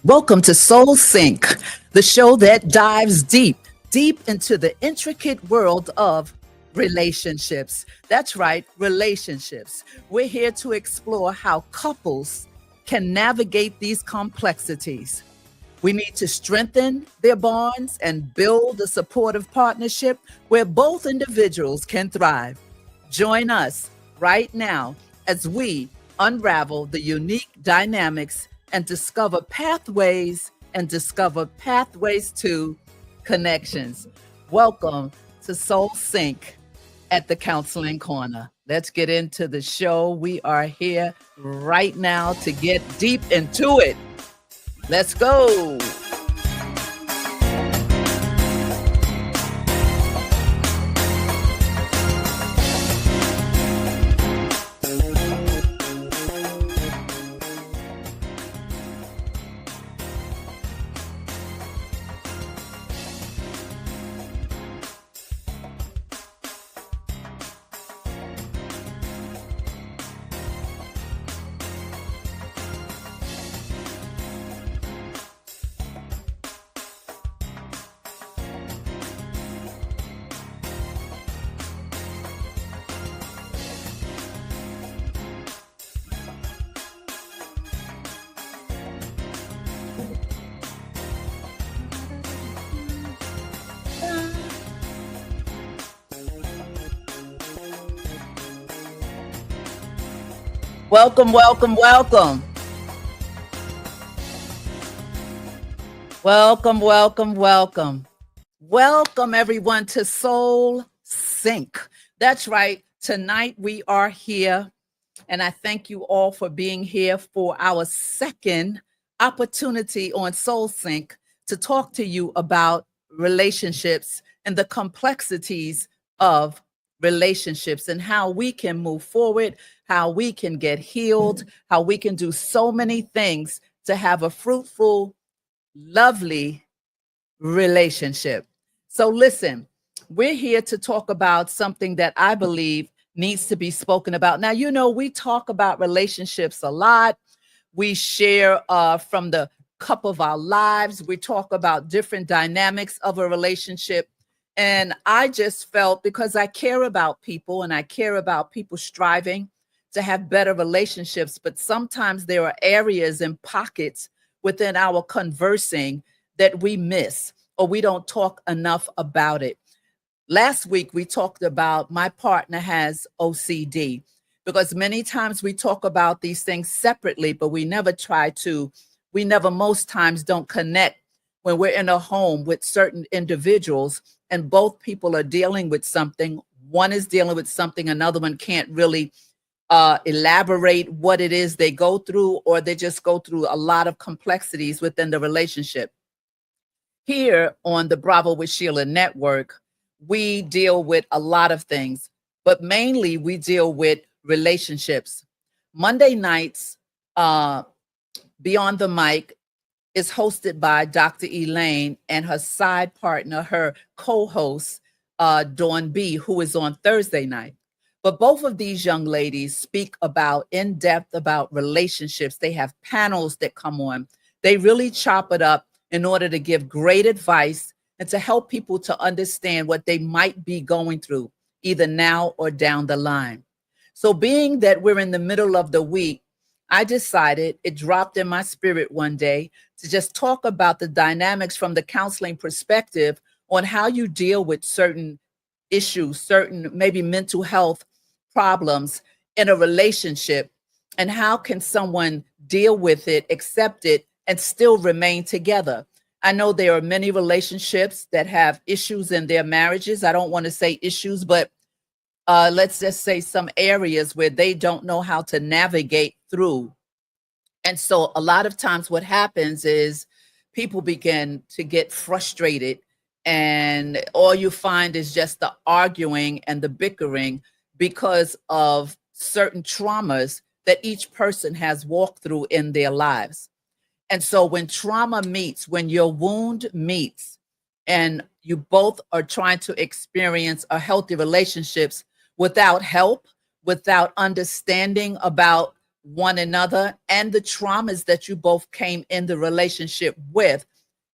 Welcome to Soul Sync, the show that dives deep into the intricate world of relationships. That's right, relationships. We're here to explore how couples can navigate these complexities. We need to strengthen their bonds and build a supportive partnership where both individuals can thrive. Join us right now as we unravel the unique dynamics and discover pathways to connections. Welcome to Soul Sync at the Counseling Corner. Let's get into the show. We are here right now to get deep into it. Let's go. Welcome, welcome, welcome. Welcome, welcome, welcome. Welcome, everyone, to Soul Sync. That's right. Tonight we are here, and I thank you all for being here for our second opportunity on Soul Sync to talk to you about relationships and the complexities of relationships and how we can move forward, how we can get healed, how we can do so many things to have a fruitful, lovely relationship. So listen, we're here to talk about something that I believe needs to be spoken about. Now, you know, we talk about relationships a lot. We share from the cup of our lives. We talk about different dynamics of a relationship. And I just felt, because I care about people and I care about people striving to have better relationships, but sometimes there are areas and pockets within our conversing that we miss or we don't talk enough about it. Last week, we talked about my partner has OCD, because many times we talk about these things separately, but we never most times don't connect when we're in a home with certain individuals and both people are dealing with something. One is dealing with something, another one can't really elaborate what it is they go through, or they just go through a lot of complexities within the relationship. Here on the Bravo with Sheila network, we deal with a lot of things, but mainly we deal with relationships. Monday nights, Beyond the Mic is hosted by Dr. Elaine and her side partner, her co-host, Dawn B, who is on Thursday night. But both of these young ladies speak about in depth about relationships. They have panels that come on. They really chop it up in order to give great advice and to help people to understand what they might be going through, either now or down the line. So, being that we're in the middle of the week, I decided, it dropped in my spirit one day, to just talk about the dynamics from the counseling perspective on how you deal with certain issues, certain maybe mental health problems in a relationship, and how can someone deal with it, accept it, and still remain together. I know there are many relationships that have issues in their marriages. I don't want to say issues, but let's just say some areas where they don't know how to navigate through. And so a lot of times what happens is people begin to get frustrated, and all you find is just the arguing and the bickering because of certain traumas that each person has walked through in their lives. And so when trauma meets, when your wound meets, and you both are trying to experience a healthy relationships without help, without understanding about one another and the traumas that you both came in the relationship with,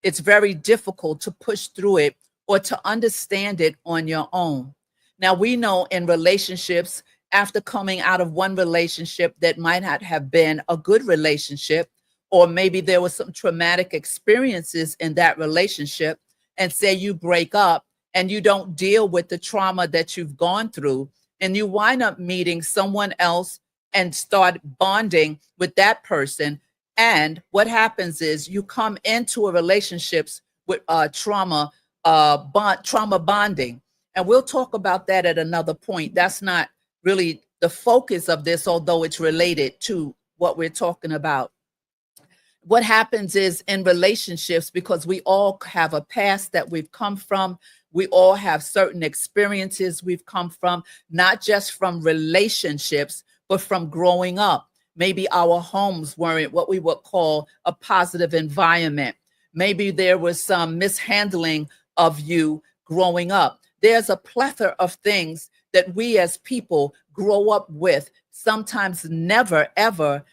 it's very difficult to push through it or to understand it on your own. Now, we know in relationships, after coming out of one relationship that might not have been a good relationship, or maybe there was some traumatic experiences in that relationship, and say you break up and you don't deal with the trauma that you've gone through, and you wind up meeting someone else and start bonding with that person. And what happens is you come into a relationships with trauma bonding. And we'll talk about that at another point. That's not really the focus of this, although it's related to what we're talking about. What happens is in relationships, because we all have a past that we've come from, we all have certain experiences we've come from, not just from relationships, but from growing up. Maybe our homes weren't what we would call a positive environment. Maybe there was some mishandling of you growing up. There's a plethora of things that we as people grow up with, sometimes never, ever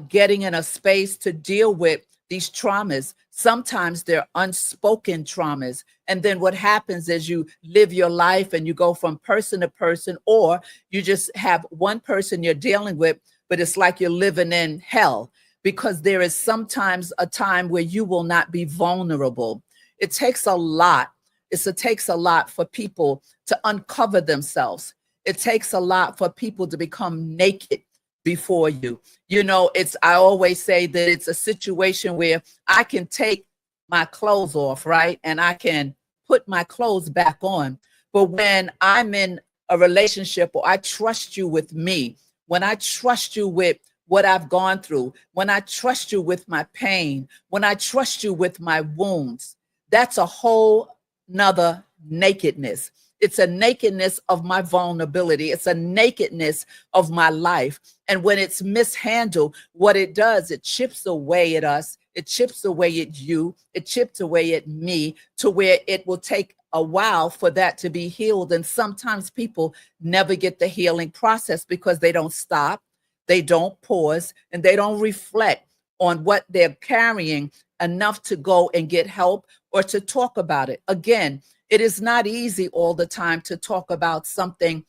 getting in a space to deal with these traumas. Sometimes they're unspoken traumas. And then what happens is you live your life and you go from person to person, or you just have one person you're dealing with, but it's like you're living in hell, because there is sometimes a time where you will not be vulnerable. It takes a lot. It takes a lot for people to uncover themselves. It takes a lot for people to become naked before you. You know, I always say that it's a situation where I can take my clothes off, right? And I can put my clothes back on. But when I'm in a relationship, or I trust you with me, when I trust you with what I've gone through, when I trust you with my pain, when I trust you with my wounds, that's a whole nother nakedness. It's a nakedness of my vulnerability. It's a nakedness of my life. And when it's mishandled, what it does, it chips away at us. It chips away at you. It chips away at me, to where it will take a while for that to be healed. And sometimes people never get the healing process because they don't stop, they don't pause, and they don't reflect on what they're carrying enough to go and get help or to talk about it. Again, it is not easy all the time to talk about something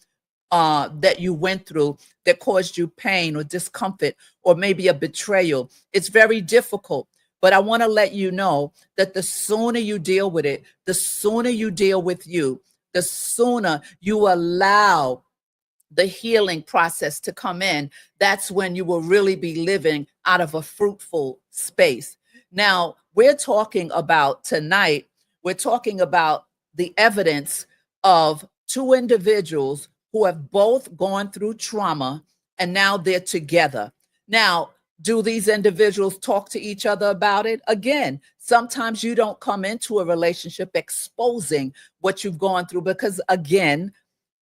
that you went through that caused you pain or discomfort, or maybe a betrayal. It's very difficult. But I want to let you know that the sooner you deal with it, the sooner you deal with you, the sooner you allow the healing process to come in, that's when you will really be living out of a fruitful space. Now, we're talking about tonight, we're talking about the evidence of two individuals who have both gone through trauma, and now they're together. Now, do these individuals talk to each other about it? Again, sometimes you don't come into a relationship exposing what you've gone through, because again,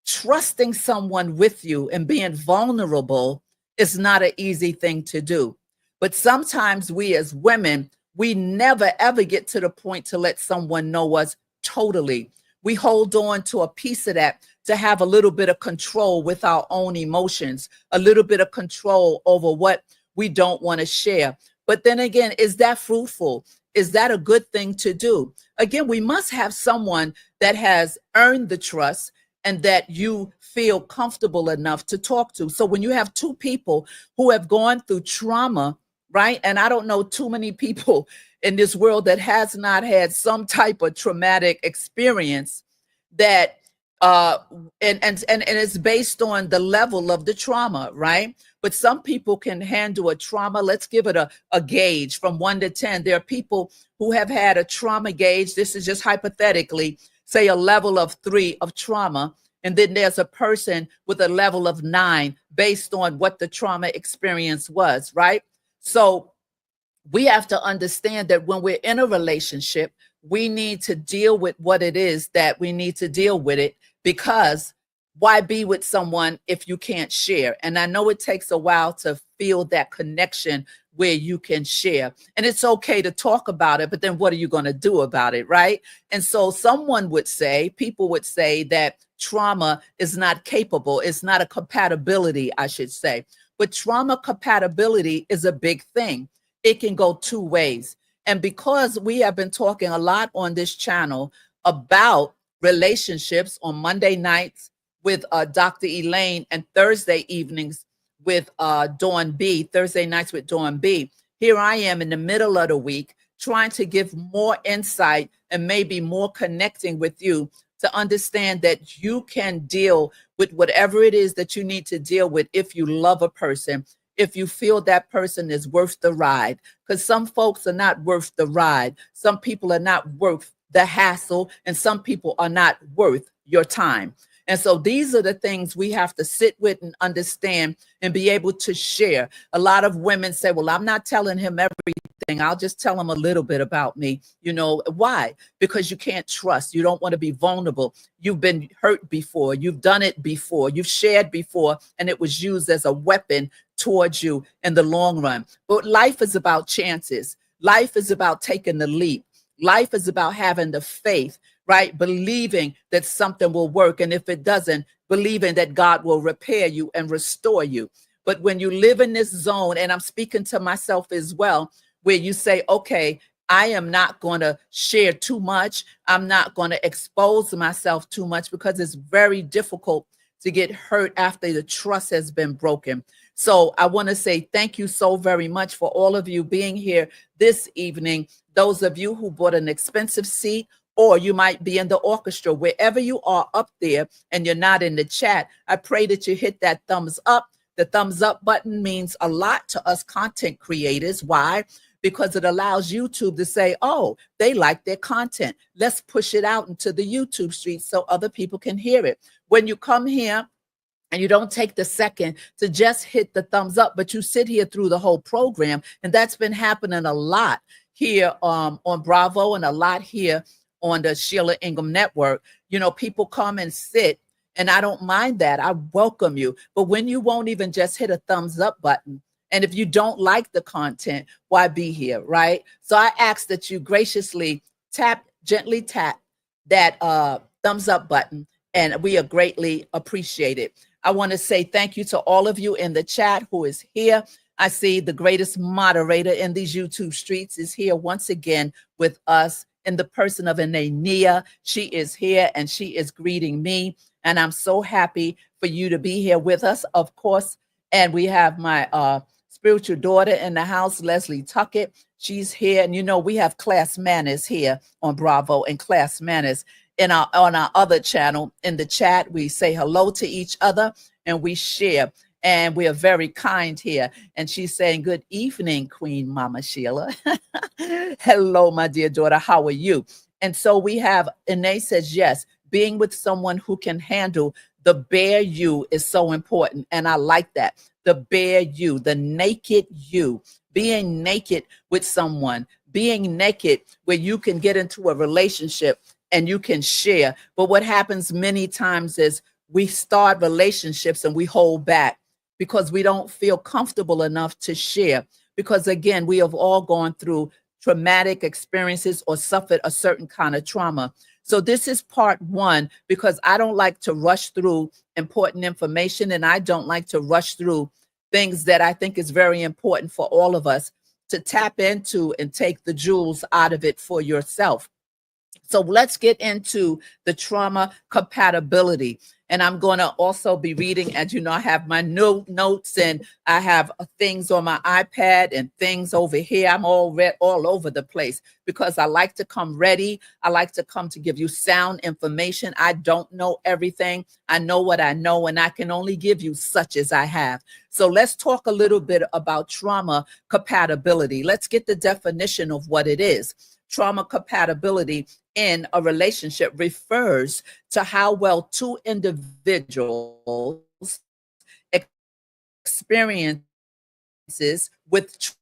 trusting someone with you and being vulnerable is not an easy thing to do. But sometimes we as women, we never ever get to the point to let someone know us totally. we hold on to a piece of that to have a little bit of control with our own emotions, a little bit of control over what we don't want to share. But then again, is that fruitful? Is that a good thing to do? Again, we must have someone that has earned the trust and that you feel comfortable enough to talk to. So when you have two people who have gone through trauma, right? And I don't know too many people in this world that has not had some type of traumatic experience that and it's based on the level of the trauma, right? But some people can handle a trauma. Let's give it a gauge from 1 to 10. There are people who have had a trauma gauge. This is just hypothetically, say a level of 3 of trauma. And then there's a person with a level of 9 based on what the trauma experience was, right? So we have to understand that when we're in a relationship, we need to deal with what it is that we need to deal with it, because why be with someone if you can't share? And I know it takes a while to feel that connection where you can share. And it's okay to talk about it, but then what are you going to do about it, right? And so people would say that trauma is not capable. It's not a compatibility, I should say. But trauma compatibility is a big thing. It can go 2 ways. And because we have been talking a lot on this channel about relationships on Monday nights with Dr. Elaine and Thursday evenings with Dawn B, Thursday nights with Dawn B, here I am in the middle of the week trying to give more insight and maybe more connecting with you to understand that you can deal with whatever it is that you need to deal with if you love a person, if you feel that person is worth the ride. Because some folks are not worth the ride. Some people are not worth the hassle, and some people are not worth your time. And so these are the things we have to sit with and understand and be able to share. A lot of women say, well, I'm not telling him everything. I'll just tell him a little bit about me. You know, why? Because you can't trust. You don't want to be vulnerable. You've been hurt before. You've done it before. You've shared before, and it was used as a weapon towards you in the long run. But life is about chances. Life is about taking the leap. Life is about having the faith, right? Believing that something will work. And if it doesn't, believing that God will repair you and restore you. But when you live in this zone, and I'm speaking to myself as well, where you say, okay, I am not going to share too much. I'm not going to expose myself too much, because it's very difficult to get hurt after the trust has been broken. So I want to say thank you so very much for all of you being here this evening. Those of you who bought an expensive seat, or you might be in the orchestra, wherever you are up there and you're not in the chat, I pray that you hit that thumbs up. The thumbs up button means a lot to us content creators. Why? Because it allows YouTube to say, oh, they like their content. Let's push it out into the YouTube streets so other people can hear it. When you come here, and you don't take the second to just hit the thumbs up, but you sit here through the whole program. And that's been happening a lot here on Bravo, and a lot here on the Sheila Ingram Network. You know, people come and sit, and I don't mind that. I welcome you. But when you won't even just hit a thumbs up button, and if you don't the content, why be here, right? So I ask that you graciously gently tap that thumbs up button, and we are greatly appreciated. I want to say thank you to all of you in the chat who is here. I see the greatest moderator in these YouTube streets is here once again with us in the person of Anania. She is here and she is greeting me. And I'm so happy for you to be here with us, of course. And we have my spiritual daughter in the house, Leslie Tuckett. She's here. And you know, we have Class Manners here on Bravo, and Class Manners on our other channel. In the chat, we say hello to each other and we share, and we are very kind here. And she's saying, good evening, Queen Mama Sheila. Hello, my dear daughter, how are you? And so we have, Ine says, yes, being with someone who can handle the bare you is so important. And I like that. The bare you, the naked you, being naked with someone, being naked where you can get into a relationship and you can share. But what happens many times is we start relationships and we hold back because we don't feel comfortable enough to share. Because again, we have all gone through traumatic experiences or suffered a certain kind of trauma. So this is part one, because I don't like to rush through important information, and I don't like to rush through things that I think is very important for all of us to tap into and take the jewels out of it for yourself. So let's get into the trauma compatibility. And I'm going to also be reading, as you know, I have my notes, and I have things on my iPad and things over here. I'm all over the place because I like to come ready. I like to come to give you sound information. I don't know everything. I know what I know, and I can only give you such as I have. So let's talk a little bit about trauma compatibility. Let's get the definition of what it is. Trauma compatibility in a relationship refers to how well two individuals experiences with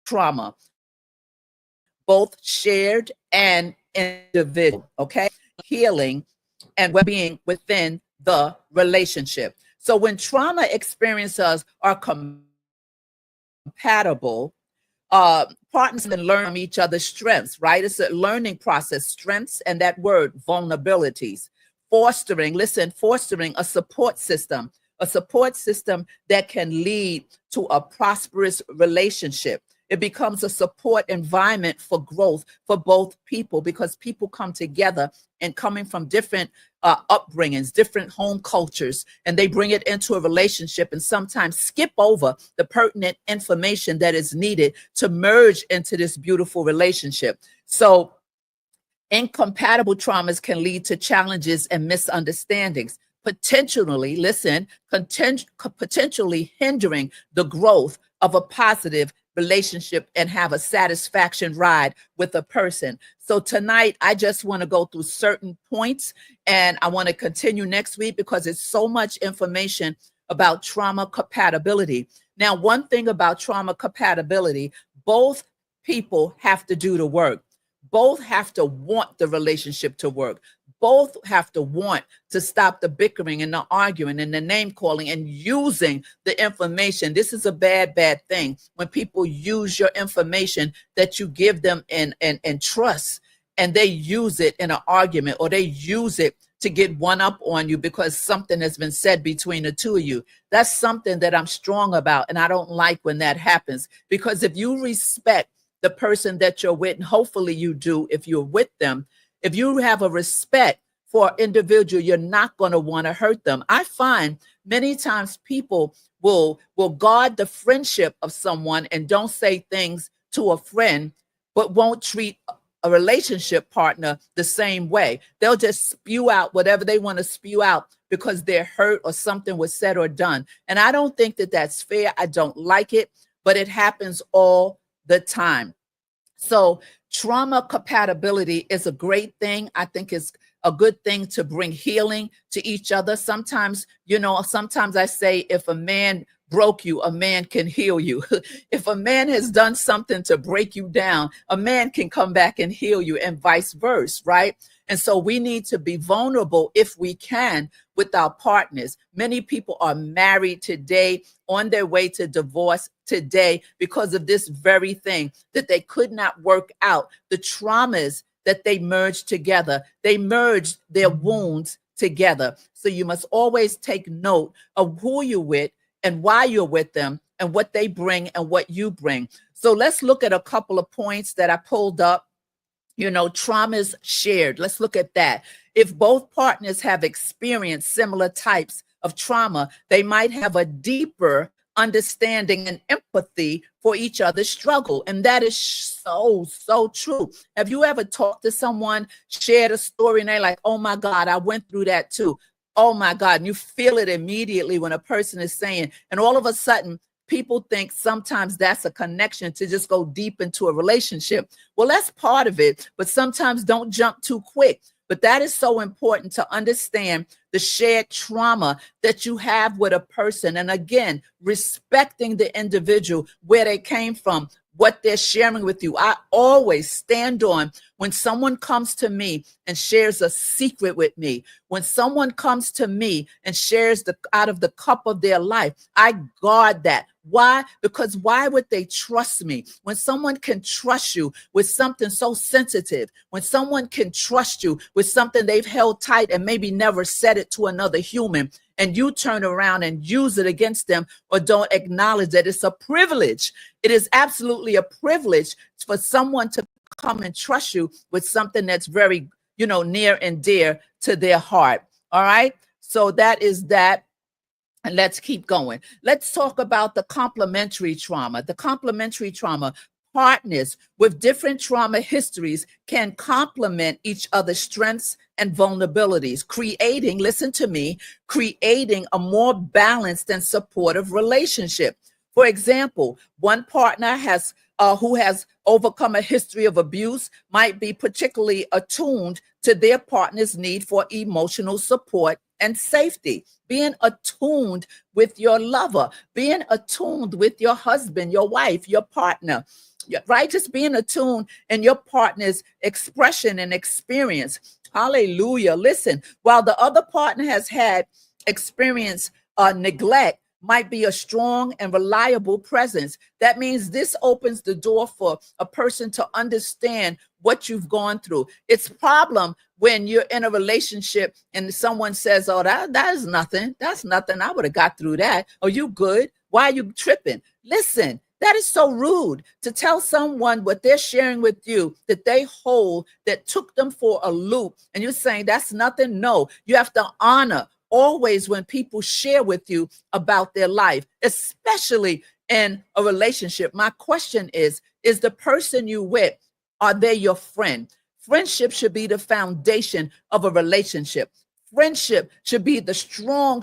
trauma, both shared and individual, okay? Healing and well-being within the relationship. So when trauma experiences are compatible, partners can learn from each other's strengths, right? It's a learning process, strengths, and that word, vulnerabilities. Fostering a support system that can lead to a prosperous relationship. It becomes a support environment for growth for both people, because people come together and coming from different upbringings, different home cultures, and they bring it into a relationship and sometimes skip over the pertinent information that is needed to merge into this beautiful relationship. So incompatible traumas can lead to challenges and misunderstandings, potentially hindering the growth of a positive relationship and have a satisfaction ride with a person. So tonight, I just want to go through certain points, and I want to continue next week because it's so much information about trauma compatibility. Now, one thing about trauma compatibility, both people have to do the work. Both have to want the relationship to work. Both have to want to stop the bickering and the arguing and the name calling and using the information. This is a bad thing when people use your information that you give them and trust, and they use it in an argument, or they use it to get one up on you because something has been said between the two of you. That's something that I'm strong about, and I don't like when that happens, because if you respect the person that you're with, and hopefully you do if you're with them, if you have a respect for an individual, you're not going to want to hurt them. I find many times people will guard the friendship of someone and don't say things to a friend, but won't treat a relationship partner the same way. They'll just spew out whatever they want to spew out because they're hurt or something was said or done. And I don't think that that's fair. I don't like it, but it happens all the time. So trauma compatibility is a great thing. I think it's a good thing to bring healing to each other. Sometimes, sometimes I say, if a man broke you, a man can heal you. If a man has done something to break you down, a man can come back and heal you, and vice versa, right? And so we need to be vulnerable if we can with our partners. Many people are married today, on their way to divorce today, because of this very thing, that they could not work out the traumas that they merged together. They merged their wounds together. So you must always take note of who you're with and why you're with them and what they bring and what you bring. So let's look at a couple of points that I pulled up. Traumas shared. Let's look at that. If both partners have experienced similar types of trauma, they might have a deeper understanding and empathy for each other's struggle. And that is so true. Have you ever talked to someone, shared a story, and they're like, oh my God, I went through that too. Oh my God. And you feel it immediately when a person is saying, and all of a sudden, people think sometimes that's a connection to just go deep into a relationship. Well, that's part of it, but sometimes don't jump too quick. But that is so important to understand the shared trauma that you have with a person. And again, respecting the individual, where they came from, what they're sharing with you. I always stand on when someone comes to me and shares a secret with me, when someone comes to me and shares out of the cup of their life, I guard that Why? Because why would they trust me? When someone can trust you with something so sensitive, when someone can trust you with something they've held tight and maybe never said it to another human, and you turn around and use it against them or don't acknowledge that it's a privilege. It is absolutely a privilege for someone to come and trust you with something that's very, near and dear to their heart. All right. So that is that. And let's keep going. Let's talk about the complementary trauma. The complementary trauma. Partners with different trauma histories can complement each other's strengths and vulnerabilities, creating, listen to me, creating a more balanced and supportive relationship. For example, one partner who has overcome a history of abuse might be particularly attuned to their partner's need for emotional support and safety. Being attuned with your lover, being attuned with your husband, your wife, your partner, right? Just being attuned in your partner's expression and experience. Hallelujah. Listen, while the other partner has had experience neglect, might be a strong and reliable presence. That means this opens the door for a person to understand what you've gone through. It's a problem when you're in a relationship and someone says, oh, that is nothing. That's nothing. I would have got through that. Oh, you good? Why are you tripping? Listen, that is so rude to tell someone what they're sharing with you that they hold, that took them for a loop. And you're saying that's nothing. No, you have to honor always when people share with you about their life, especially in a relationship. My question is the person you with, are they your friend? Friendship should be the foundation of a relationship. Friendship should be the strong,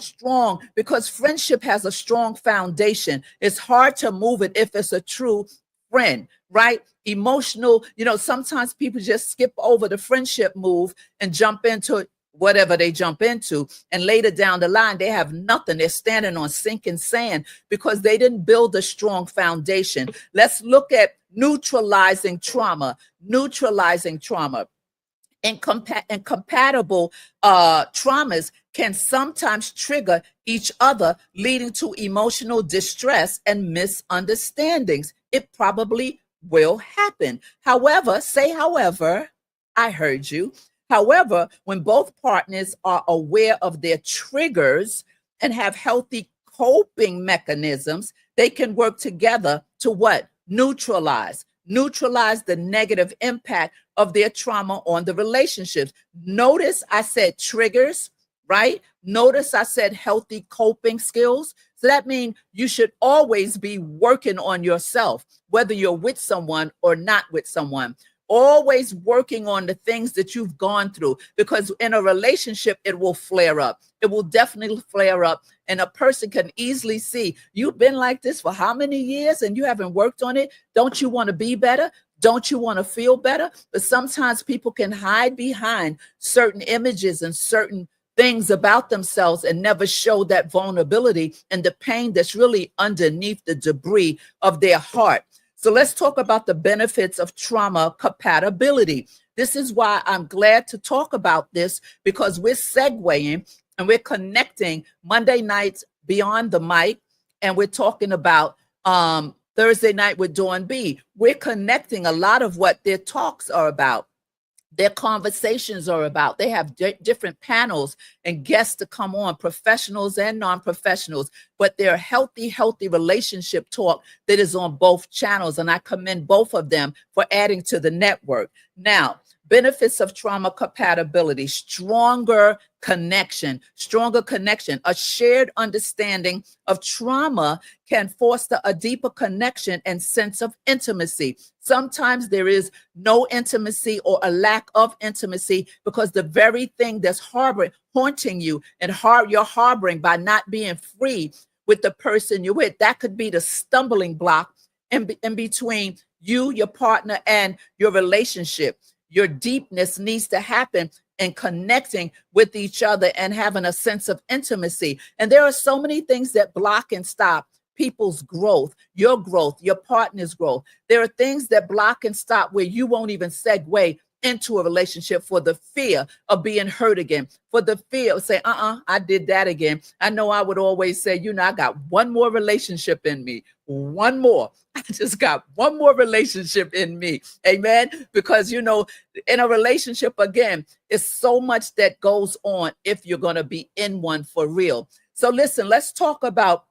because friendship has a strong foundation. It's hard to move it if it's a true friend, right? Emotional, sometimes people just skip over the friendship move and jump into whatever they jump into. And later down the line, they have nothing. They're standing on sinking sand because they didn't build a strong foundation. Let's look at neutralizing trauma. Neutralizing trauma. Incompatible traumas can sometimes trigger each other, leading to emotional distress and misunderstandings. It probably will happen. However, I heard you. However, when both partners are aware of their triggers and have healthy coping mechanisms, they can work together to what? Neutralize the negative impact of their trauma on the relationships. Notice I said triggers, right? Notice I said healthy coping skills. So that means you should always be working on yourself, whether you're with someone or not with someone. Always working on the things that you've gone through, because in a relationship, it will flare up. It will definitely flare up. And a person can easily see you've been like this for how many years and you haven't worked on it. Don't you want to be better? Don't you want to feel better? But sometimes people can hide behind certain images and certain things about themselves and never show that vulnerability and the pain that's really underneath the debris of their heart. So let's talk about the benefits of trauma compatibility. This is why I'm glad to talk about this, because we're segueing and we're connecting Monday nights Beyond the Mic, and we're talking about Thursday night with Dawn B. We're connecting a lot of what their talks are about. Their conversations are about. They have different panels and guests to come on, professionals and non-professionals, but they're healthy relationship talk that is on both channels. And I commend both of them for adding to the network. Now, benefits of trauma compatibility: stronger connection. A shared understanding of trauma can foster a deeper connection and sense of intimacy. Sometimes there is no intimacy or a lack of intimacy because the very thing that's haunting you and you're harboring by not being free with the person you're with, that could be the stumbling block in between you, your partner, and your relationship. Your deepness needs to happen in connecting with each other and having a sense of intimacy. And there are so many things that block and stop people's growth, your partner's growth. There are things that block and stop where you won't even segue into a relationship for the fear of being hurt again, for the fear of saying, I did that again. I know I would always say, I got one more relationship in me, one more. I just got one more relationship in me. Amen. Because, in a relationship, again, it's so much that goes on if you're going to be in one for real. So listen, let's talk about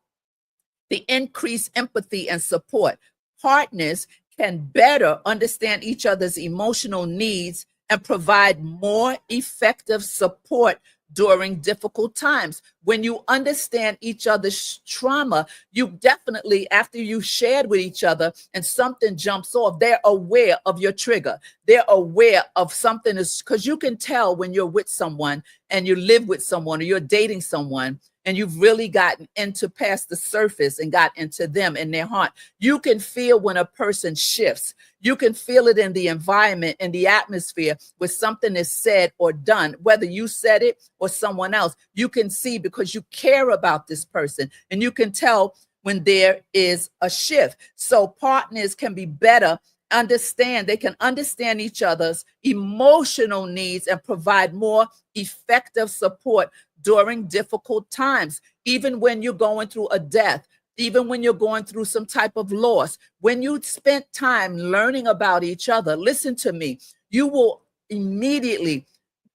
the increased empathy and support. Partners can better understand each other's emotional needs and provide more effective support during difficult times. When you understand each other's trauma, you definitely, after you shared with each other and something jumps off, they're aware of your trigger. They're aware of something, is because you can tell when you're with someone and you live with someone or you're dating someone and you've really gotten into past the surface and got into them in their heart. You can feel when a person shifts. You can feel it in the environment, in the atmosphere, where something is said or done, whether you said it or someone else. You can see because you care about this person, and you can tell when there is a shift. So partners can be better understand. They can understand each other's emotional needs and provide more effective support during difficult times, even when you're going through a death, even when you're going through some type of loss. When you spend time learning about each other, listen to me, you will immediately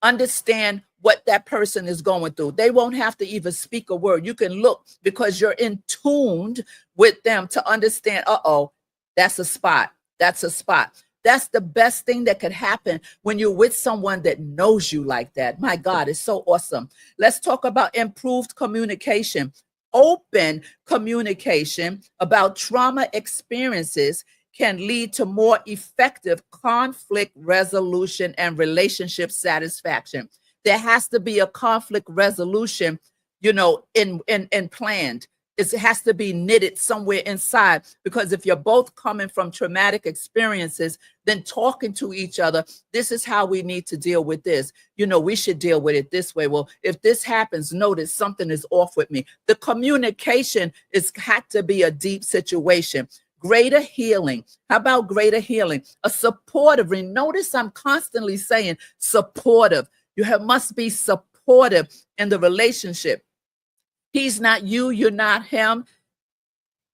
understand what that person is going through. They won't have to even speak a word. You can look because you're in tuned with them to understand, that's a spot. That's a spot. That's the best thing that could happen when you're with someone that knows you like that. My God, it's so awesome. Let's talk about improved communication. Open communication about trauma experiences can lead to more effective conflict resolution and relationship satisfaction. There has to be a conflict resolution, in planned. It has to be knitted somewhere inside, because if you're both coming from traumatic experiences, then talking to each other, this is how we need to deal with this. We should deal with it this way. Well, if this happens, notice something is off with me. The communication had to be a deep situation. Greater healing. How about greater healing? A supportive. Notice I'm constantly saying supportive. Must be supportive in the relationship. He's not you, you're not him.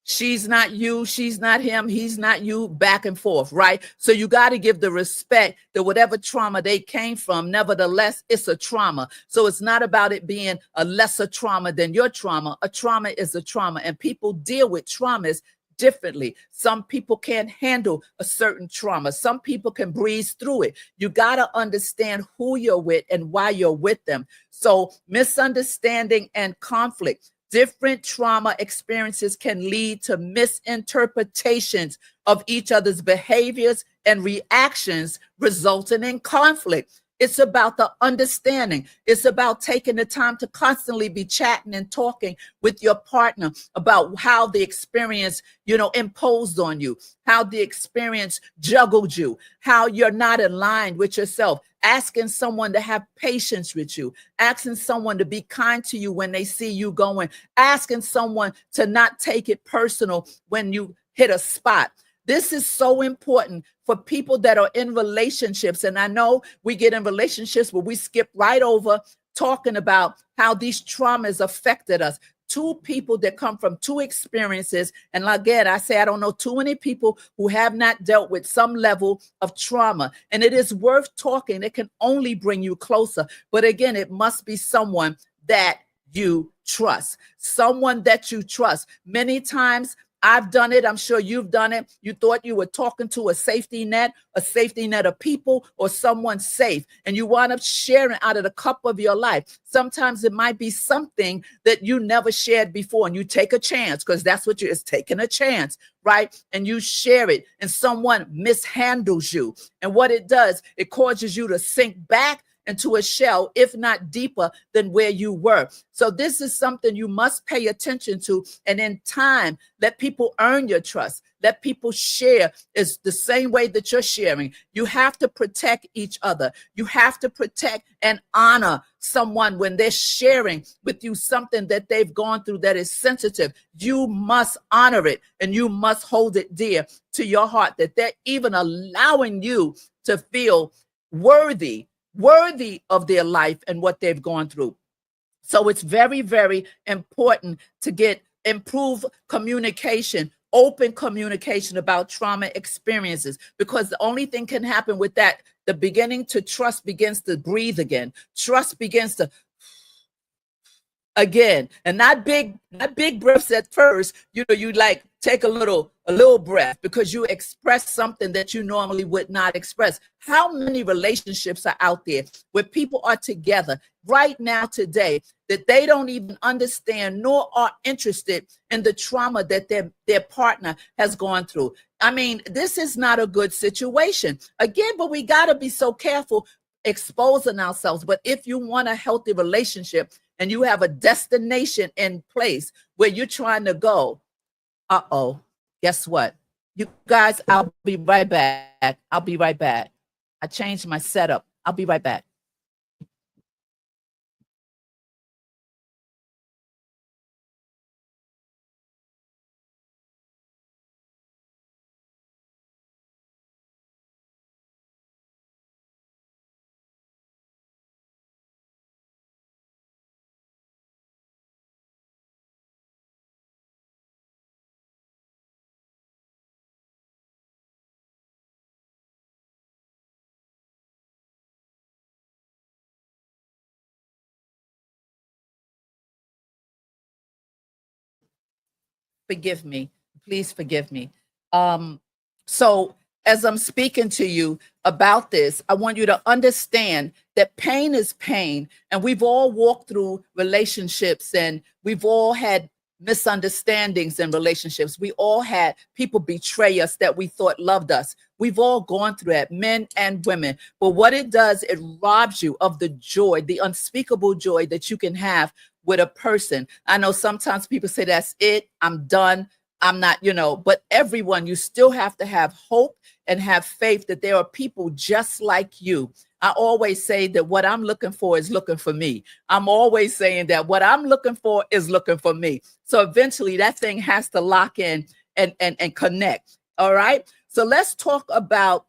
She's not you, she's not him, he's not you, back and forth, right? So you got to give the respect that whatever trauma they came from, nevertheless, it's a trauma. So it's not about it being a lesser trauma than your trauma. A trauma is a trauma, and people deal with traumas differently. Some people can't handle a certain trauma. Some people can breeze through it. You got to understand who you're with and why you're with them. So misunderstanding and conflict. Different trauma experiences can lead to misinterpretations of each other's behaviors and reactions, resulting in conflict. It's about the understanding. It's about taking the time to constantly be chatting and talking with your partner about how the experience, imposed on you, how the experience juggled you, how you're not aligned with yourself. Asking someone to have patience with you, asking someone to be kind to you when they see you going, asking someone to not take it personal when you hit a spot. This is so important for people that are in relationships. And I know we get in relationships where we skip right over talking about how these traumas affected us. Two people that come from two experiences. And again, I say I don't know too many people who have not dealt with some level of trauma. And it is worth talking. It can only bring you closer. But again, it must be someone that you trust. Someone that you trust. Many times I've done it. I'm sure you've done it. You thought you were talking to a safety net of people or someone safe, and you wind up sharing out of the cup of your life. Sometimes it might be something that you never shared before, and you take a chance, because that's what it's taking a chance, right? And you share it, and someone mishandles you. And what it does, it causes you to sink back into a shell, if not deeper than where you were. So this is something you must pay attention to. And in time, let people earn your trust. Let people share. It's the same way that you're sharing. You have to protect each other. You have to protect and honor someone when they're sharing with you something that they've gone through that is sensitive. You must honor it, and you must hold it dear to your heart, that they're even allowing you to feel worthy of their life and what they've gone through. So it's very, very important to get improved communication, open communication about trauma experiences, because the only thing can happen with that, the beginning to trust begins to breathe again. Trust begins to again, and not big breaths at first. You like take a little breath because you express something that you normally would not express. How many relationships are out there where people are together right now today that they don't even understand nor are interested in the trauma that their partner has gone through? I mean, this is not a good situation. Again, but we got to be so careful exposing ourselves. But if you want a healthy relationship and you have a destination in place where you're trying to go, guess what? You guys, I'll be right back. I'll be right back. I changed my setup. I'll be right back. Forgive me. Please forgive me. So as I'm speaking to you about this, I want you to understand that pain is pain. And we've all walked through relationships and we've all had misunderstandings in relationships. We all had people betray us that we thought loved us. We've all gone through that, men and women. But what it does, it robs you of the joy, the unspeakable joy that you can have with a person. I know sometimes people say, that's it, I'm done, I'm not, but everyone, you still have to have hope and have faith that there are people just like you. I always say that what I'm looking for is looking for me. I'm always saying that what I'm looking for is looking for me. So eventually that thing has to lock in and connect. All right. So let's talk about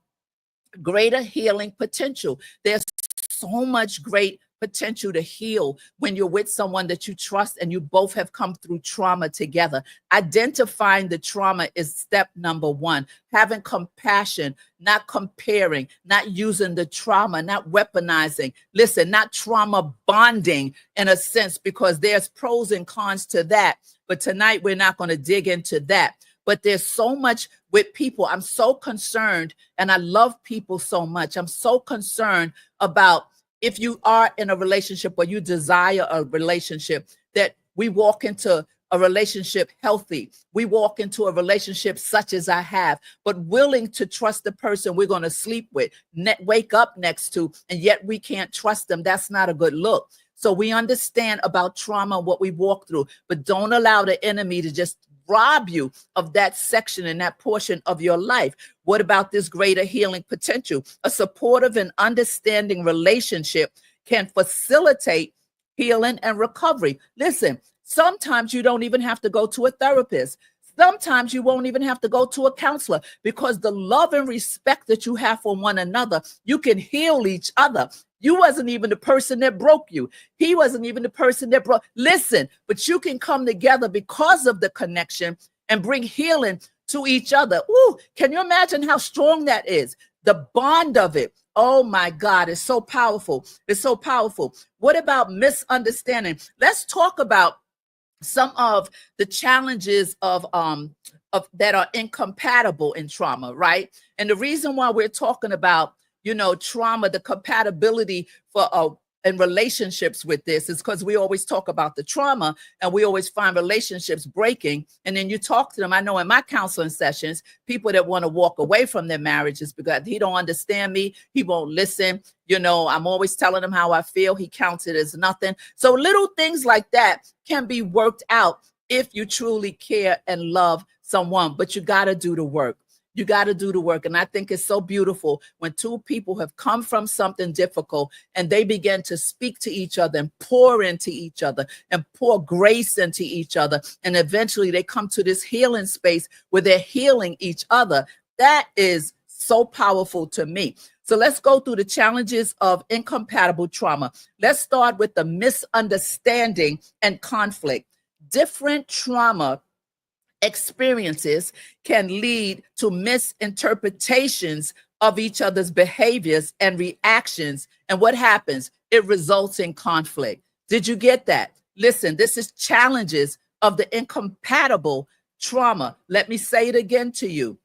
greater healing potential. There's so much great potential to heal when you're with someone that you trust and you both have come through trauma together. Identifying the trauma is step number one. Having compassion, not comparing, not using the trauma, not weaponizing. Listen, not trauma bonding in a sense, because there's pros and cons to that. But tonight we're not going to dig into that. But there's so much with people. I'm so concerned, and I love people so much. I'm so concerned about, if you are in a relationship or you desire a relationship, that we walk into a relationship healthy. We walk into a relationship such as I have, but willing to trust the person we're going to sleep with, wake up next to, and yet we can't trust them. That's not a good look. So we understand about trauma, what we walk through, but don't allow the enemy to just rob you of that section and that portion of your life. What about this greater healing potential? A supportive and understanding relationship can facilitate healing and recovery. Listen, sometimes you don't even have to go to a therapist. Sometimes you won't even have to go to a counselor, because the love and respect that you have for one another, you can heal each other. You wasn't even the person that broke you. He wasn't even the person that broke. Listen, but you can come together because of the connection and bring healing to each other. Ooh, can you imagine how strong that is? The bond of it. Oh my God, it's so powerful. It's so powerful. What about misunderstanding? Let's talk about some of the challenges of that are incompatible in trauma, right? And the reason why we're talking about, trauma, the compatibility for in relationships with this is because we always talk about the trauma and we always find relationships breaking. And then you talk to them. I know in my counseling sessions, people that want to walk away from their marriages because he don't understand me. He won't listen. I'm always telling him how I feel. He counts it as nothing. So little things like that can be worked out if you truly care and love someone, but you got to do the work. You got to do the work. And I think it's so beautiful when two people have come from something difficult and they begin to speak to each other and pour into each other and pour grace into each other. And eventually they come to this healing space where they're healing each other. That is so powerful to me. So let's go through the challenges of incompatible trauma. Let's start with the misunderstanding and conflict. Different trauma experiences can lead to misinterpretations of each other's behaviors and reactions. And what happens? It results in conflict. Did you get that? Listen, this is challenges of the incompatible trauma. Let me say it again to you.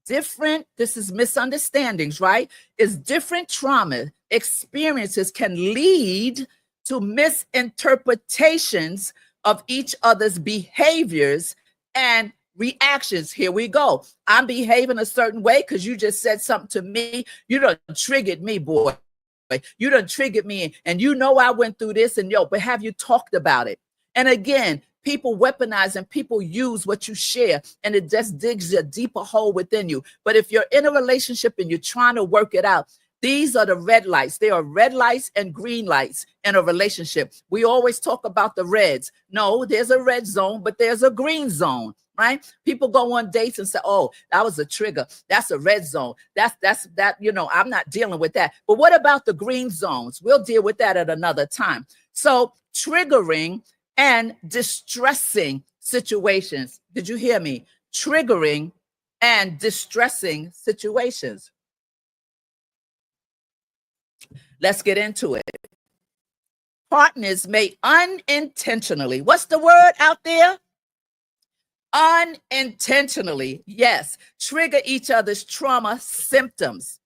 This is misunderstandings, right? Is different trauma experiences can lead to misinterpretations of each other's behaviors and reactions. Here we go. I'm behaving a certain way because you just said something to me. You done triggered me, boy. You done triggered me. And you know I went through this and but have you talked about it? And again, people weaponize and people use what you share, and it just digs a deeper hole within you. But if you're in a relationship and you're trying to work it out, these are the red lights. There are red lights and green lights in a relationship. We always talk about the reds. No, there's a red zone, but there's a green zone, right? People go on dates and say, oh, that was a trigger. That's a red zone. That's I'm not dealing with that. But what about the green zones? We'll deal with that at another time. So triggering and distressing situations. Did you hear me? Triggering and distressing situations. Let's get into it. Partners may unintentionally, what's the word out there? Unintentionally, yes, trigger each other's trauma symptoms.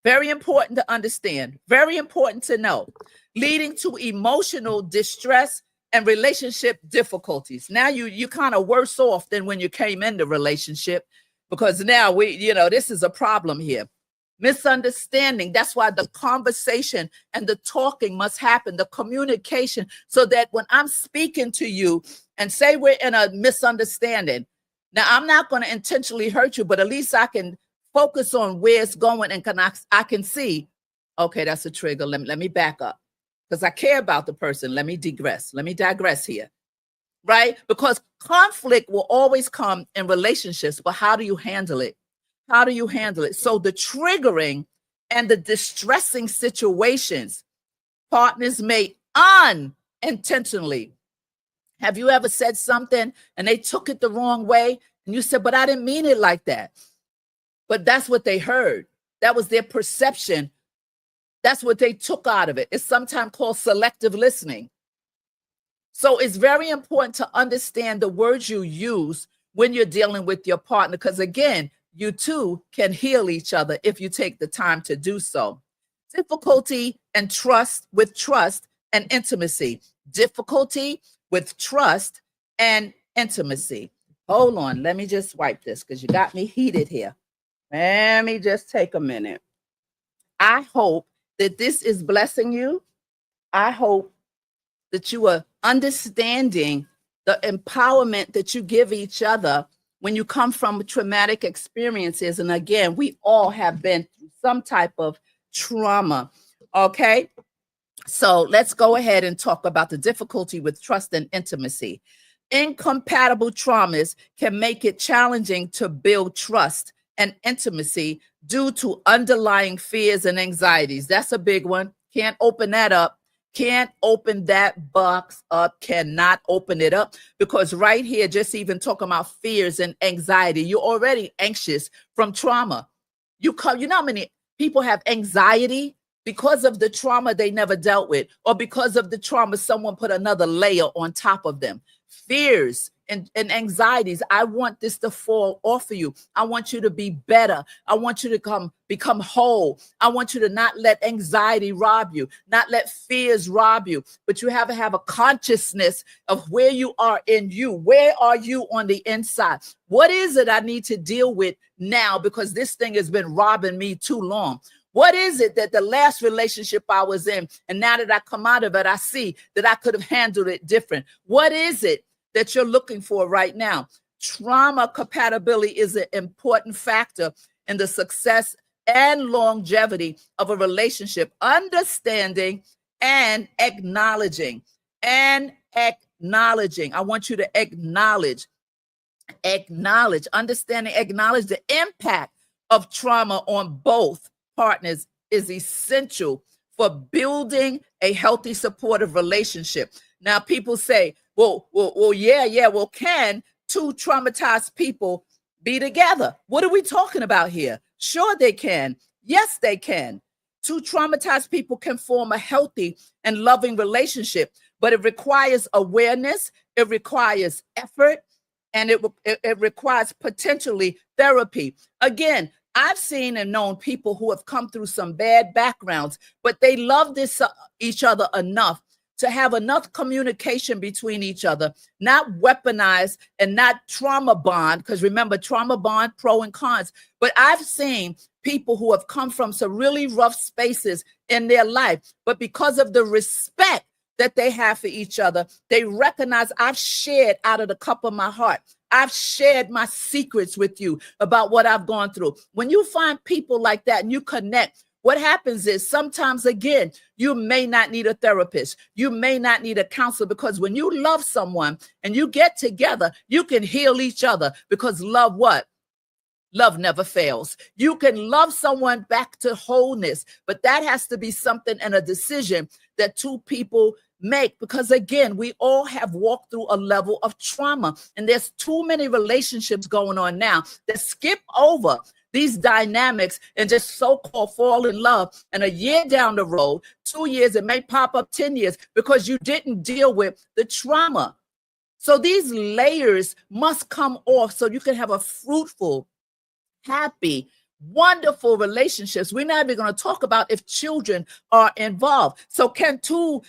Very important to understand, very important to know, leading to emotional distress and relationship difficulties. Now you kind of worse off than when you came in the relationship, because now this is a problem here. Misunderstanding. That's why the conversation and the talking must happen, the communication, so that when I'm speaking to you and say we're in a misunderstanding, now I'm not going to intentionally hurt you, but at least I can focus on where it's going, and I can see, okay, that's a trigger. Let me back up because I care about the person. Let me digress here, right? Because conflict will always come in relationships, but how do you handle it? How do you handle it? So the triggering and the distressing situations, partners may unintentionally. Have you ever said something and they took it the wrong way? And you said, but I didn't mean it like that. But that's what they heard. That was their perception. That's what they took out of it. It's sometimes called selective listening. So it's very important to understand the words you use when you're dealing with your partner, because again, you two can heal each other if you take the time to do so. Difficulty and trust and intimacy. Difficulty with trust and intimacy. Hold on, let me just wipe this because you got me heated here. Let me just take a minute. I hope that this is blessing you. I hope that you are understanding the empowerment that you give each other when you come from traumatic experiences. And again, we all have been through some type of trauma. Okay. So let's go ahead and talk about the difficulty with trust and intimacy. Incompatible traumas can make it challenging to build trust and intimacy due to underlying fears and anxieties. That's a big one. Can't open that up. Can't open that box up, cannot open it up, because right here, just even talking about fears and anxiety, you're already anxious from trauma. You know how many people have anxiety because of the trauma they never dealt with, or because of the trauma someone put another layer on top of them. Fears and anxieties. I want this to fall off of you. I want you to be better. I want you to become whole. I want you to not let anxiety rob you, not let fears rob you, but you have to have a consciousness of where you are in you. Where are you on the inside? What is it I need to deal with now, because this thing has been robbing me too long? What is it that the last relationship I was in, and now that I come out of it, I see that I could have handled it different? What is it that you're looking for right now? Trauma compatibility is an important factor in the success and longevity of a relationship. Understanding and acknowledging. I want you to acknowledge, understanding, acknowledge the impact of trauma on both partners is essential for building a healthy, supportive relationship. Now, people say, well, can two traumatized people be together? What are we talking about here? Sure, they can. Yes, they can. Two traumatized people can form a healthy and loving relationship, but it requires awareness, it requires effort, and it requires potentially therapy. Again, I've seen and known people who have come through some bad backgrounds, but they love each other enough to have enough communication between each other, not weaponize and not trauma bond, because remember, trauma bond, pro and cons. But I've seen people who have come from some really rough spaces in their life, but because of the respect that they have for each other, they recognize I've shared out of the cup of my heart. I've shared my secrets with you about what I've gone through. When you find people like that and you connect, what happens is sometimes, again, you may not need a therapist. You may not need a counselor, because when you love someone and you get together, you can heal each other, because love what? Love never fails. You can love someone back to wholeness, but that has to be something and a decision that two people make, because again, we all have walked through a level of trauma, and there's too many relationships going on now that skip over these dynamics and just so-called fall in love. And a year down the road, 2 years, it may pop up 10 years because you didn't deal with the trauma. So these layers must come off so you can have a fruitful, happy, wonderful relationships. We're not even going to talk about if children are involved. So can two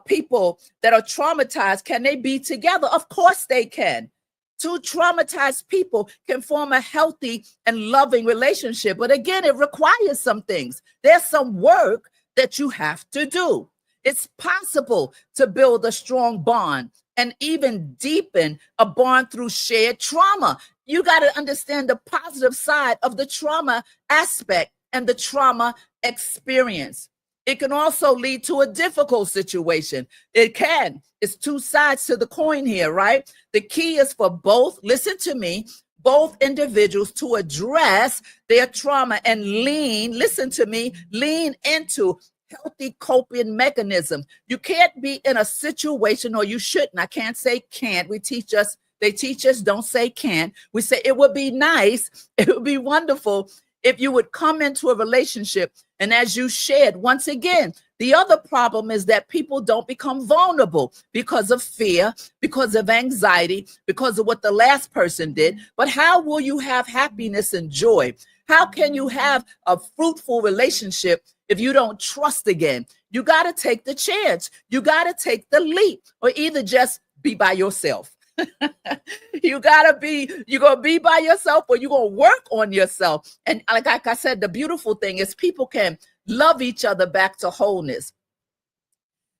people that are traumatized, can they be together? Of course they can. Two traumatized people can form a healthy and loving relationship. But again, it requires some things. There's some work that you have to do. It's possible to build a strong bond and even deepen a bond through shared trauma. You got to understand the positive side of the trauma aspect and the trauma experience. It can also lead to a difficult situation. It can. It's two sides to the coin here, right? The key is for both, listen to me, both individuals to address their trauma and listen to me, lean into healthy coping mechanisms. You can't be in a situation, or you shouldn't. I can't say can't. They teach us don't say can't. We say it would be nice, it would be wonderful if you would come into a relationship and as you shared, once again, the other problem is that people don't become vulnerable because of fear, because of anxiety, because of what the last person did. But how will you have happiness and joy? How can you have a fruitful relationship if you don't trust again? You got to take the chance. You got to take the leap, or either just be by yourself. You're going to be by yourself, or you're going to work on yourself. And like I said, the beautiful thing is people can love each other back to wholeness.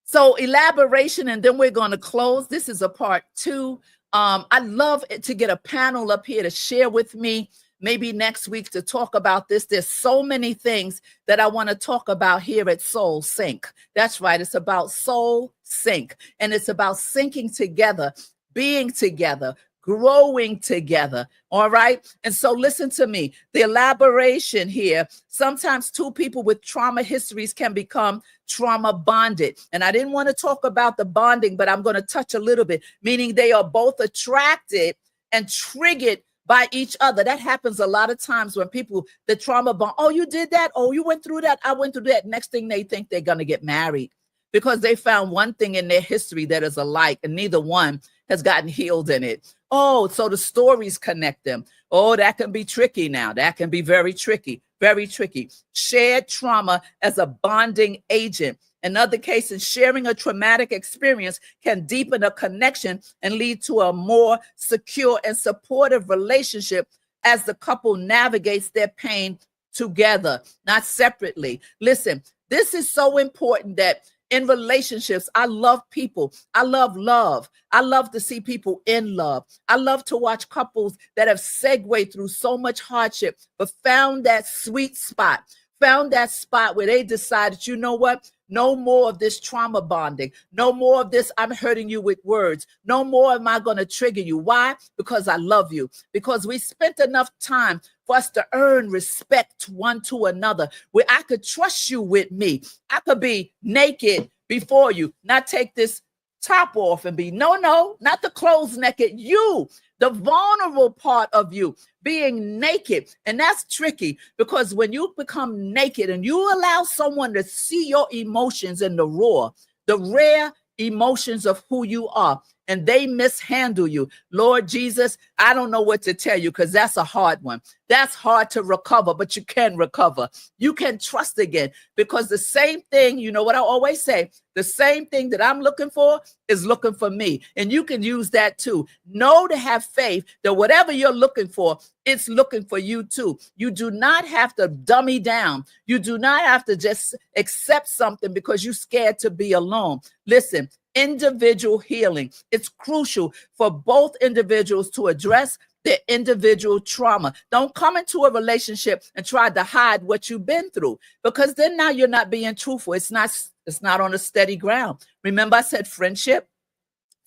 So elaboration, and then we're going to close. This is a part 2. I'd love to get a panel up here to share with me, maybe next week, to talk about this. There's so many things that I want to talk about here at Soul Sync. That's right. It's about Soul Sync, and it's about syncing together, being together, growing together. All right. And so listen to me. The elaboration here, sometimes two people with trauma histories can become trauma bonded. And I didn't want to talk about the bonding, but I'm going to touch a little bit, meaning they are both attracted and triggered by each other. That happens a lot of times when people, the trauma bond, oh, you did that. Oh, you went through that. I went through that. Next thing they think they're going to get married because they found one thing in their history that is alike, and neither one has gotten healed in it. Oh, so the stories connect them. Oh, that can be tricky now. That can be very tricky, very tricky. Shared trauma as a bonding agent. In other cases, sharing a traumatic experience can deepen a connection and lead to a more secure and supportive relationship as the couple navigates their pain together, not separately. Listen, this is so important that in relationships, I love people. I love love. I love to see people in love. I love to watch couples that have segued through so much hardship, but found that sweet spot, found that spot where they decided, you know what? No more of this trauma bonding. No more of this, I'm hurting you with words. No more am I going to trigger you. Why? Because I love you. Because we spent enough time for us to earn respect one to another, where I could trust you with me. I could be naked before you, not take this top off and be, no, not the clothes naked. You, the vulnerable part of you, being naked. And that's tricky, because when you become naked and you allow someone to see your emotions in the raw, the rare emotions of who you are, and they mishandle you, Lord Jesus, I don't know what to tell you, because that's a hard one. That's hard to recover, but you can recover. You can trust again, because the same thing, you know what I always say, the same thing that I'm looking for is looking for me. And you can use that too. Know to have faith that whatever you're looking for, it's looking for you too. You do not have to dummy down. You do not have to just accept something because you're scared to be alone. Listen, individual healing. It's crucial for both individuals to address their individual trauma. Don't come into a relationship and try to hide what you've been through, because then now you're not being truthful. It's not on a steady ground. Remember I said friendship,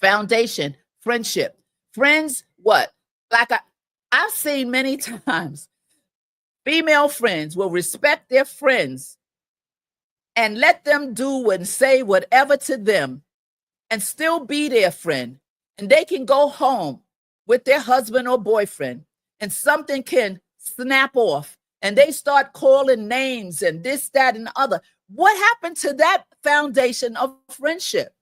foundation, friendship. Friends, what? Like I've seen many times, female friends will respect their friends and let them do and say whatever to them and still be their friend. And they can go home with their husband or boyfriend and something can snap off and they start calling names and this, that, and the other. What happened to that foundation of friendship?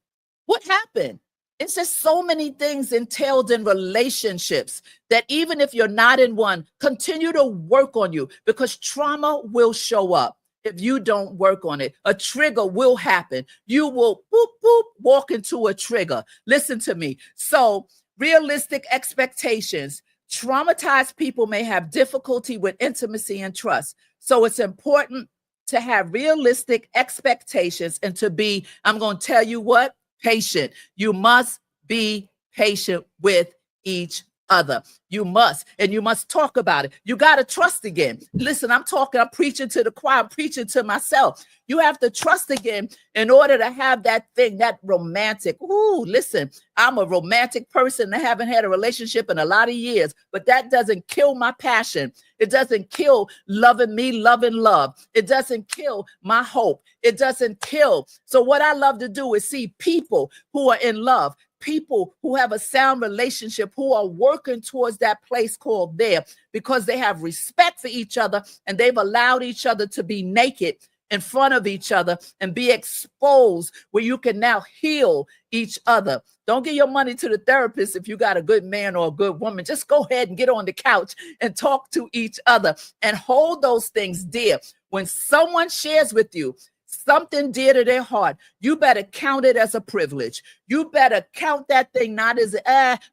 What happened? It's just so many things entailed in relationships that even if you're not in one, continue to work on you, because trauma will show up if you don't work on it. A trigger will happen. You will boop, boop, walk into a trigger. Listen to me. So realistic expectations. Traumatized people may have difficulty with intimacy and trust. So it's important to have realistic expectations and to be, I'm going to tell you what, patient. You must be patient with each other. You must, and you must talk about it. You got to trust again. Listen, I'm preaching to the choir, I'm preaching to myself. You have to trust again in order to have that thing, that romantic. Ooh, listen, I'm a romantic person. I haven't had a relationship in a lot of years, but that doesn't kill my passion. It doesn't kill loving me, loving love. It doesn't kill my hope. It doesn't kill. So what I love to do is see people who are in love, people who have a sound relationship, who are working towards that place called there, because they have respect for each other and they've allowed each other to be naked in front of each other and be exposed, where you can now heal each other. Don't give your money to the therapist if you got a good man or a good woman. Just go ahead and get on the couch and talk to each other and hold those things dear. When someone shares with you something dear to their heart, you better count it as a privilege. You better count that thing not as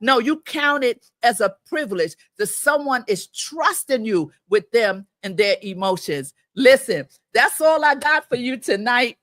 no, you count it as a privilege that someone is trusting you with them and their emotions. Listen, that's all I got for you tonight.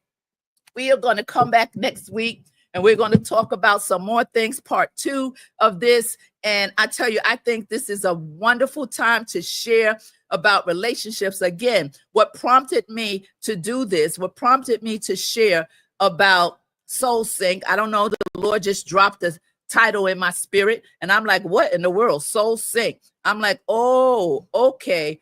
We are going to come back next week and we're going to talk about some more things, part 2 of this. And I tell you, I think this is a wonderful time to share about relationships. Again, what prompted me to do this, what prompted me to share about Soul Sync, I don't know, the Lord just dropped the title in my spirit. And I'm like, what in the world? Soul Sync. I'm like, oh, okay.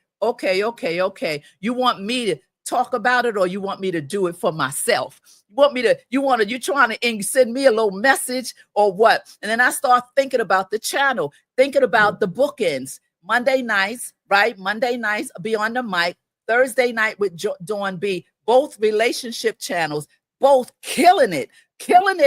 You want me to talk about it, or you want me to do it for myself? You trying to send me a little message or what? And then I start thinking about the channel, thinking about the bookends. Monday nights, right? Monday nights, be on the mic. Thursday night with Dawn B. Both relationship channels, both killing it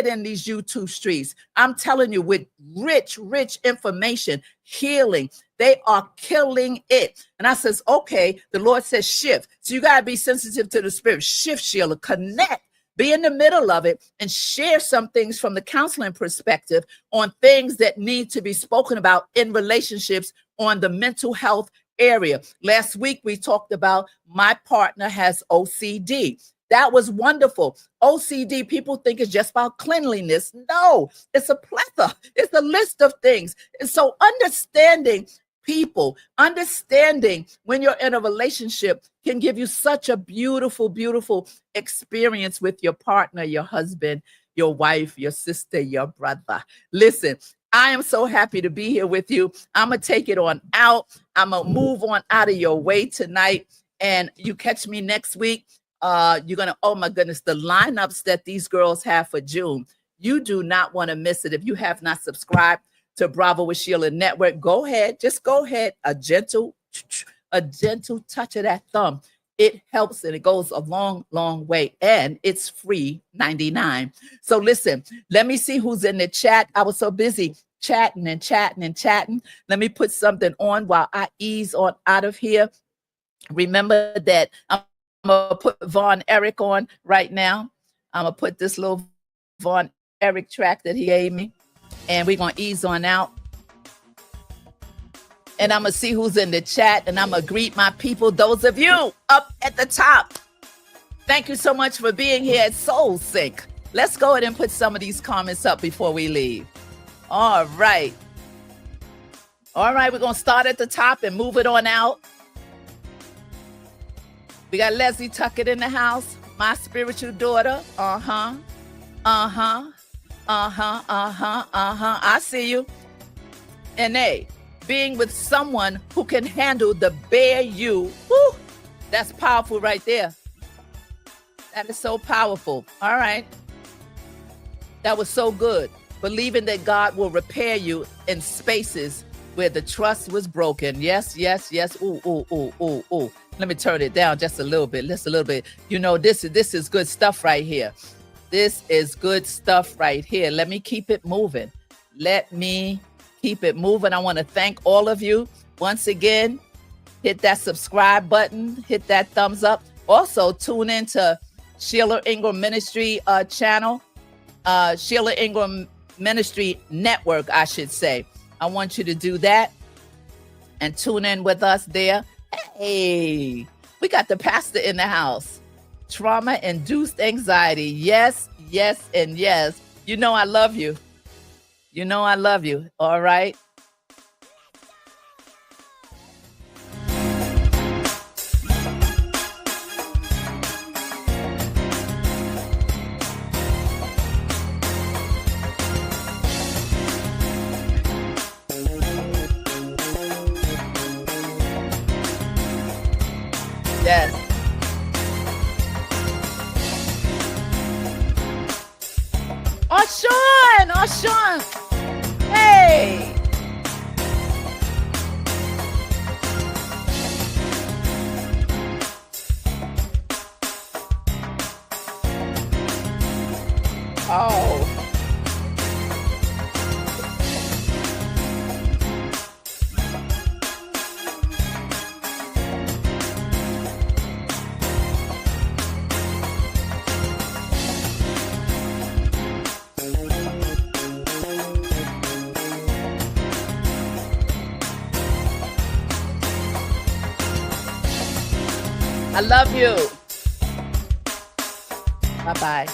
in these YouTube streets. I'm telling you, with rich information, healing. They are killing it. And I says, okay, the Lord says shift. So you got to be sensitive to the spirit. Shift, Sheila, connect. Be in the middle of it and share some things from the counseling perspective on things that need to be spoken about in relationships on the mental health area. Last week, we talked about my partner has OCD. That was wonderful. OCD, people think it's just about cleanliness. No, it's a plethora. It's a list of things. And so understanding people, understanding when you're in a relationship, can give you such a beautiful, beautiful experience with your partner, your husband, your wife, your sister, your brother. Listen, I am so happy to be here with you. I'm going to take it on out. I'm going to move on out of your way tonight. And you catch me next week. You're going to, oh my goodness, the lineups that these girls have for June. You do not want to miss it. If you have not subscribed to Bravo with Sheila Network, go ahead. Just go ahead. A gentle touch of that thumb. It helps and it goes a long, long way. And it's free 99. So listen, let me see who's in the chat. I was so busy chatting and chatting and chatting. Let me put something on while I ease on out of here. Remember that I'm going to put Von Eric on right now. I'm going to put this little Von Eric track that he gave me. And we're going to ease on out. And I'm going to see who's in the chat. And I'm going to greet my people, those of you up at the top. Thank you so much for being here at Soul Sync. Let's go ahead and put some of these comments up before we leave. All right. All right, we're going to start at the top and move it on out. We got Leslie Tuckett in the house, my spiritual daughter. I see you. And being with someone who can handle the bare you. Woo, that's powerful right there. That is so powerful. All right. That was so good. Believing that God will repair you in spaces where the trust was broken. Yes, yes, yes. Ooh. Let me turn it down just a little bit. Just a little bit. You know, this is good stuff right here. This is good stuff right here. Let me keep it moving. Let me keep it moving. I want to thank all of you. Once again, hit that subscribe button. Hit that thumbs up. Also, tune into Sheila Ingram Ministry channel. Sheila Ingram Ministry Network, I should say. I want you to do that and tune in with us there. Hey, we got the pastor in the house. Trauma-induced anxiety. Yes, yes, and yes. You know I love you. You know I love you. All right. Yes. Oh, Sean. Hey. Oh. I love you. Bye-bye.